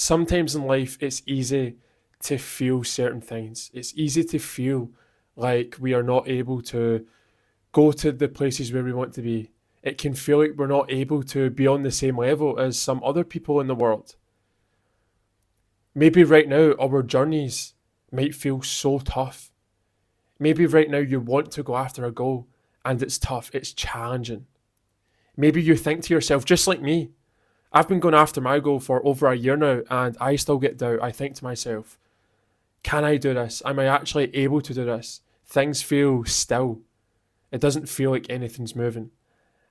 Sometimes in life, it's easy to feel certain things. It's easy to feel like we are not able to go to the places where we want to be. It can feel like we're not able to be on the same level as some other people in the world. Maybe right now, our journeys might feel so tough. Maybe right now, you want to go after a goal and it's tough, it's challenging. Maybe you think to yourself, just like me, I've been going after my goal for over a year now and I still get doubt. I think to myself, can I do this? Am I actually able to do this? Things feel still. It doesn't feel like anything's moving.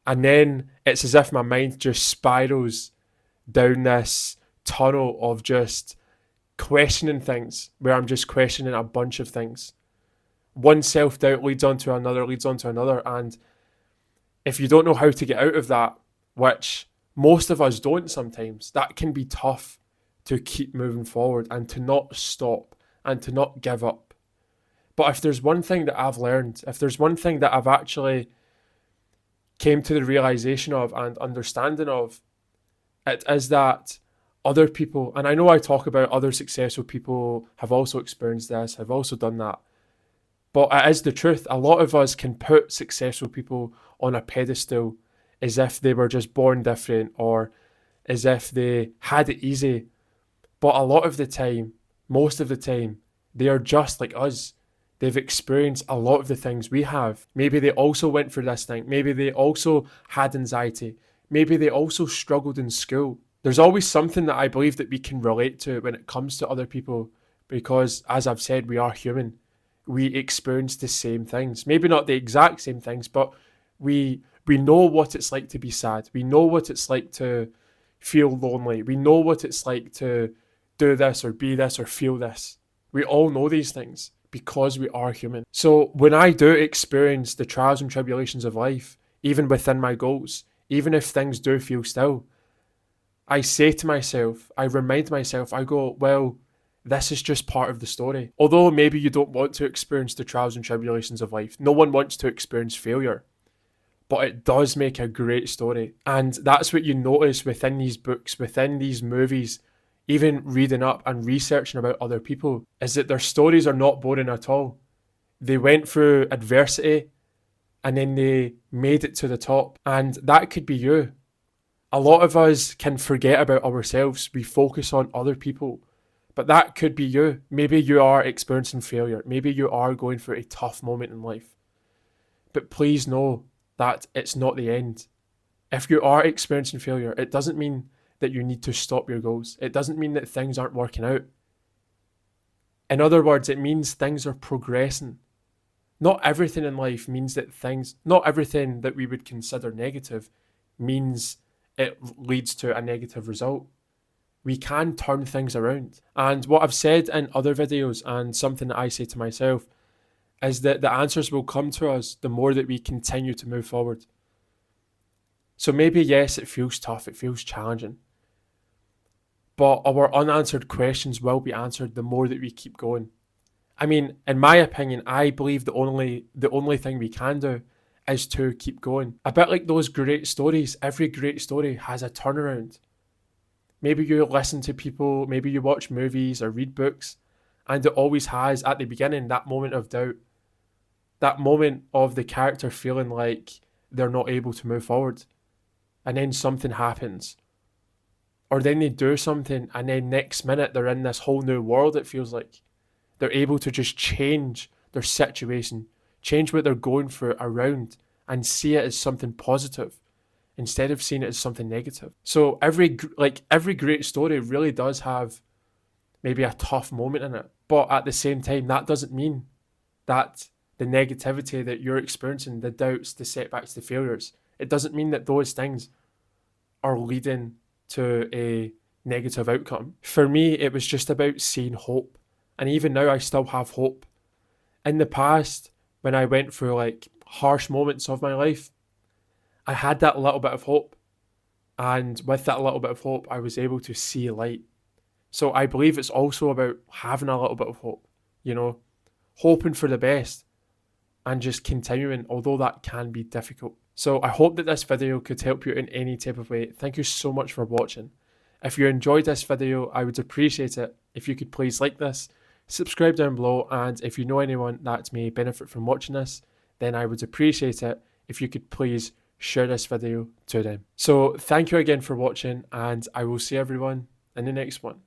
And then it's as if my mind just spirals down this tunnel of just questioning things, where I'm just questioning a bunch of things. One self doubt leads on to another, leads on to another. And if you don't know how to get out of that, which most of us don't sometimes, that can be tough to keep moving forward and to not stop and to not give up. But if there's one thing that I've learned, if there's one thing that I've actually came to the realization of and understanding of, it is that other people, and I know I talk about other successful people have also experienced this, have also done that, but it is the truth. A lot of us can put successful people on a pedestal as if they were just born different or as if they had it easy. But a lot of the time, most of the time, they are just like us. They've experienced a lot of the things we have. Maybe they also went through this thing. Maybe they also had anxiety. Maybe they also struggled in school. There's always something that I believe that we can relate to when it comes to other people because, as I've said, we are human. We experience the same things. Maybe not the exact same things, but we know what it's like to be sad. We know what it's like to feel lonely. We know what it's like to do this or be this or feel this. We all know these things because we are human. So when I do experience the trials and tribulations of life, even within my goals, even if things do feel still, I say to myself, I remind myself, I go, well, this is just part of the story. Although maybe you don't want to experience the trials and tribulations of life, no one wants to experience failure, but it does make a great story. And that's what you notice within these books, within these movies, even reading up and researching about other people, is that their stories are not boring at all. They went through adversity and then they made it to the top. And that could be you. A lot of us can forget about ourselves. We focus on other people. But that could be you. Maybe you are experiencing failure. Maybe you are going through a tough moment in life. But please know that it's not the end. If you are experiencing failure, it doesn't mean that you need to stop your goals. It doesn't mean that things aren't working out. In other words, it means things are progressing. Not everything in life means that not everything that we would consider negative means it leads to a negative result. We can turn things around. And what I've said in other videos and something that I say to myself is that the answers will come to us the more that we continue to move forward. So maybe, yes, it feels tough, it feels challenging, but our unanswered questions will be answered the more that we keep going. I mean, in my opinion, I believe the only thing we can do is to keep going. A bit like those great stories, every great story has a turnaround. Maybe you listen to people, maybe you watch movies or read books, and it always has at the beginning that moment of doubt, that moment of the character feeling like they're not able to move forward. And then something happens. Or then they do something, and then next minute they're in this whole new world, it feels like. They're able to just change their situation, change what they're going through around, and see it as something positive instead of seeing it as something negative. So every great story really does have maybe a tough moment in it, but at the same time, that doesn't mean that the negativity that you're experiencing, the doubts, the setbacks, the failures, it doesn't mean that those things are leading to a negative outcome. For me, it was just about seeing hope. And even now, I still have hope. In the past, when I went through like harsh moments of my life, I had that little bit of hope. And with that little bit of hope, I was able to see light. So I believe it's also about having a little bit of hope, hoping for the best and just continuing, although that can be difficult. So I hope that this video could help you in any type of way. Thank you so much for watching. If you enjoyed this video, I would appreciate it if you could please like this, subscribe down below, and if you know anyone that may benefit from watching this, then I would appreciate it if you could please share this video to them. So thank you again for watching, and I will see everyone in the next one.